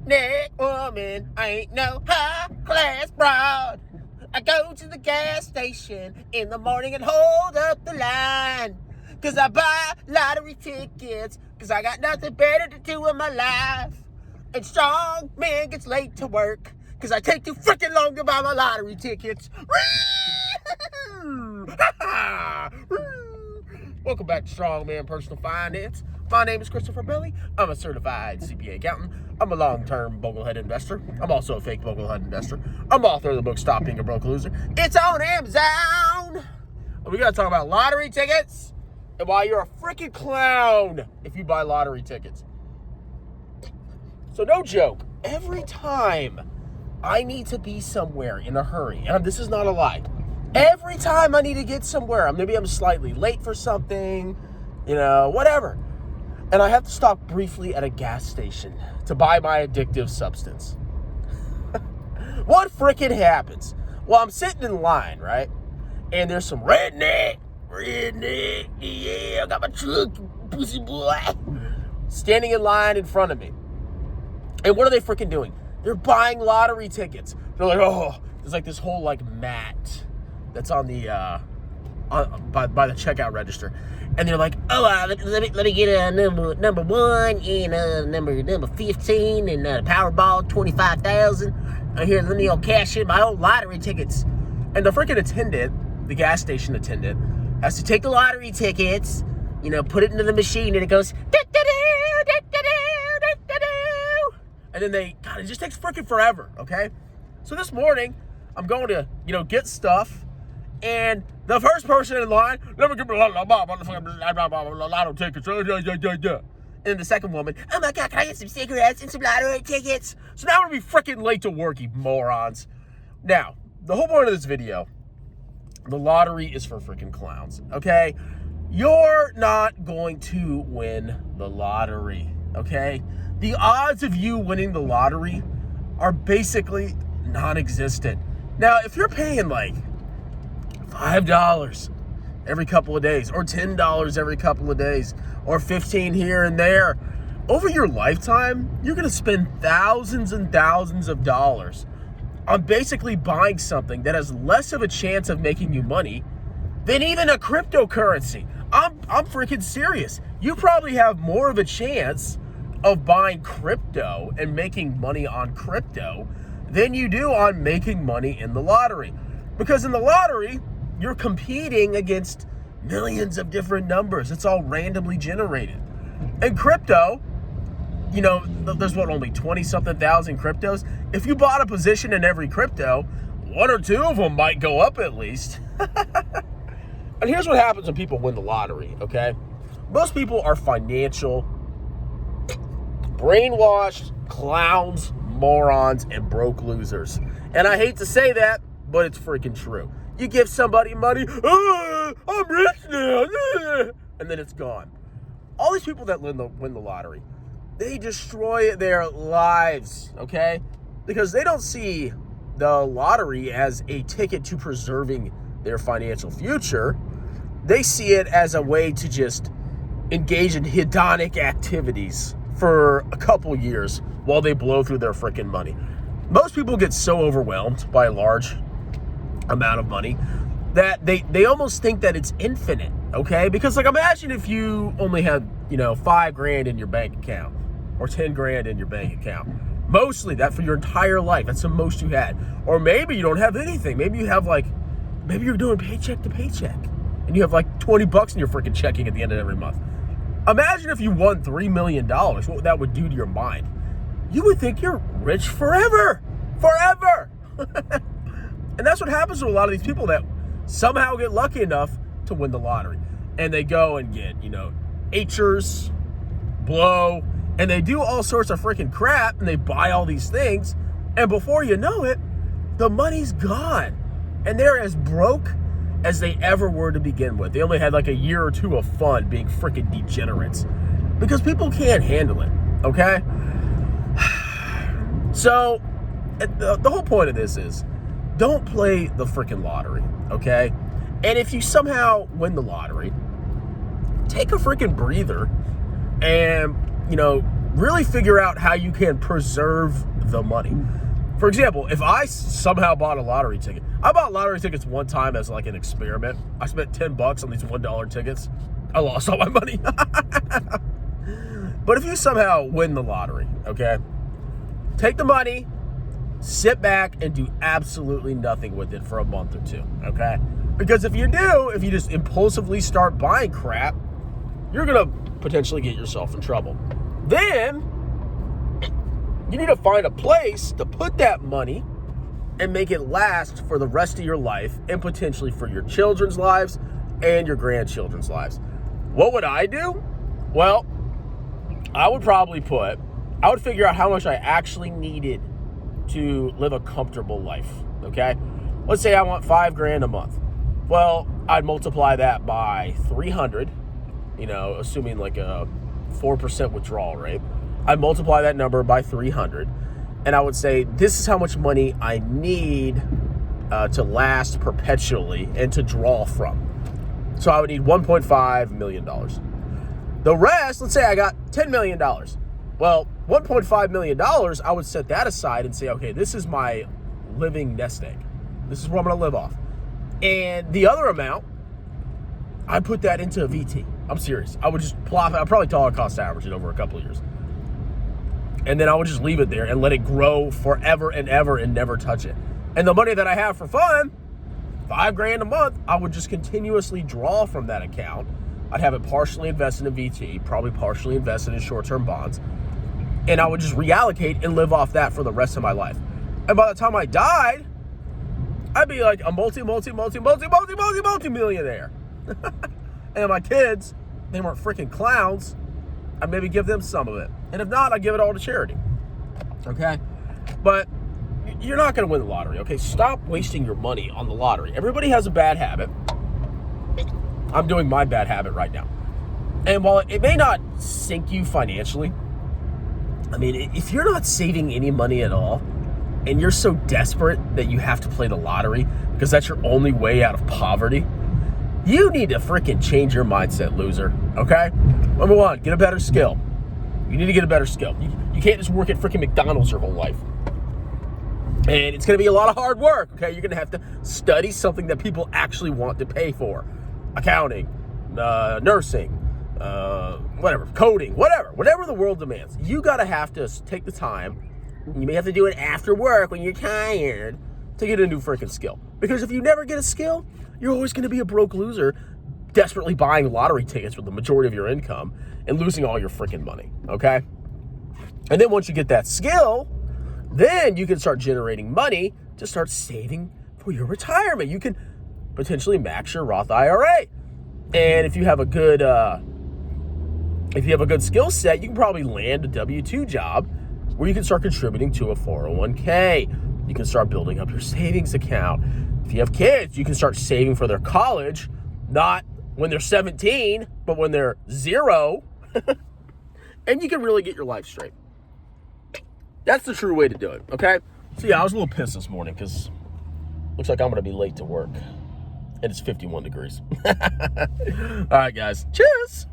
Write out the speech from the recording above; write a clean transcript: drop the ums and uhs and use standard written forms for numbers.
redneck woman. I ain't no high-class broad. I go to the gas station in the morning and hold up the line. Cause I buy lottery tickets, cause I got nothing better to do in my life. And strong man gets late to work, cause I take too freaking long to buy my lottery tickets. Welcome back to Strong Man Personal Finance. My name is Christopher Belly. I'm a certified CPA accountant. I'm a long-term boglehead investor. I'm also a fake boglehead investor. I'm author of the book Stop Being a Broke Loser. It's on Amazon. We gotta talk about lottery tickets and why you're a freaking clown if you buy lottery tickets. So no joke, every time I need to be somewhere in a hurry, and this is not a lie, every time I need to get somewhere, maybe I'm slightly late for something, whatever, and I have to stop briefly at a gas station to buy my addictive substance. What freaking happens? Well, I'm sitting in line, right? And there's some redneck, yeah, I got my truck, pussy boy, standing in line in front of me. And what are they freaking doing? They're buying lottery tickets. They're like, oh, there's like this whole like mat that's on the by the checkout register, and they're like, oh, let me get a number 1 and number 15 and Powerball 25,000. Here, let me cash in my own lottery tickets. And the freaking attendant, the gas station attendant, has to take the lottery tickets, put it into the machine, and it goes, and then it just takes freaking forever, okay? So this morning, I'm going to, get stuff, and the first person in line, let me get my lotto tickets, and the second woman, oh my God, can I get some cigarettes and some lottery tickets? So now I'm gonna be freaking late to work, you morons. Now, the whole point of this video, the lottery is for freaking clowns, okay? You're not going to win the lottery, okay? The odds of you winning the lottery are basically non-existent. Now, if you're paying like $5 every couple of days, or $10 every couple of days, or $15 here and there, over your lifetime, you're gonna spend thousands and thousands of dollars on basically buying something that has less of a chance of making you money than even a cryptocurrency. I'm freaking serious. You probably have more of a chance of buying crypto and making money on crypto than you do on making money in the lottery. Because in the lottery, you're competing against millions of different numbers. It's all randomly generated. In crypto, there's only 20-something thousand cryptos. If you bought a position in every crypto, 1 or 2 of them might go up at least. And here's what happens when people win the lottery, okay? Most people are financial brainwashed clowns, morons, and broke losers. And I hate to say that, but it's freaking true. You give somebody money, I'm rich now, and then it's gone. All these people that win the lottery, they destroy their lives, okay? Because they don't see the lottery as a ticket to preserving their financial future. They see it as a way to just engage in hedonic activities for a couple years while they blow through their freaking money. Most people get so overwhelmed by a large amount of money that they almost think that it's infinite, okay? Because like imagine if you only had, $5,000 in your bank account or 10 grand in your bank account. Mostly that for your entire life. That's the most you had. Or maybe you don't have anything. Maybe you have maybe you're doing paycheck to paycheck and you have like $20 in your freaking checking at the end of every month. Imagine if you won $3 million, what that would do to your mind. You would think you're rich forever. And that's what happens to a lot of these people that somehow get lucky enough to win the lottery. And they go and get, H'ers, blow, and they do all sorts of freaking crap, and they buy all these things, and before you know it, the money's gone. And they're as broke as they ever were to begin with. They only had like a year or 2 of fun being freaking degenerates. Because people can't handle it, okay? So, the whole point of this is, don't play the freaking lottery, okay? And if you somehow win the lottery, take a freaking breather and, really figure out how you can preserve the money. For example, if I somehow bought a lottery ticket, I bought lottery tickets one time as like an experiment. I spent $10 on these $1 tickets. I lost all my money. But if you somehow win the lottery, okay, take the money, sit back, and do absolutely nothing with it for a month or two, okay? Because if you just impulsively start buying crap, you're going to potentially get yourself in trouble. Then you need to find a place to put that money and make it last for the rest of your life and potentially for your children's lives and your grandchildren's lives. What would I do? Well, I would figure out how much I actually needed to live a comfortable life, okay? Let's say I want $5,000 a month. Well, I'd multiply that by 300, assuming like a 4% withdrawal rate. I'd multiply that number by 300, and I would say, this is how much money I need to last perpetually and to draw from. So I would need $1.5 million. The rest, let's say I got $10 million. Well, $1.5 million, I would set that aside and say, okay, this is my living nest egg. This is what I'm going to live off. And the other amount, I put that into a VT. I'm serious. I would just plop it. I'd probably dollar cost average it over a couple of years. And then I would just leave it there and let it grow forever and ever and never touch it. And the money that I have for fun, $5,000 a month, I would just continuously draw from that account. I'd have it partially invested in VT, probably partially invested in short-term bonds. And I would just reallocate and live off that for the rest of my life. And by the time I died, I'd be like a multi-millionaire. And my kids, they weren't freaking clowns. I'd maybe give them some of it. And if not, I'd give it all to charity. Okay? But you're not going to win the lottery, okay? Stop wasting your money on the lottery. Everybody has a bad habit. I'm doing my bad habit right now. And while it may not sink you financially, I mean, if you're not saving any money at all, and you're so desperate that you have to play the lottery because that's your only way out of poverty, you need to freaking change your mindset, loser, okay? Number one, get a better skill. You need to get a better skill. You can't just work at freaking McDonald's your whole life. And it's going to be a lot of hard work, okay? You're going to have to study something that people actually want to pay for. Accounting, nursing, whatever, coding, whatever the world demands. You got to have to take the time. You may have to do it after work when you're tired to get a new freaking skill. Because if you never get a skill, you're always going to be a broke loser desperately buying lottery tickets with the majority of your income and losing all your freaking money, okay? And then once you get that skill, then you can start generating money to start saving for your retirement. You can potentially max your Roth IRA. And if you have a good skill set, you can probably land a W-2 job where you can start contributing to a 401k. You can start building up your savings account. If you have kids, you can start saving for their college, not when they're 17, but when they're 0. And you can really get your life straight. That's the true way to do it, okay? So yeah, I was a little pissed this morning because looks like I'm going to be late to work. And it's 51 degrees. All right, guys. Cheers.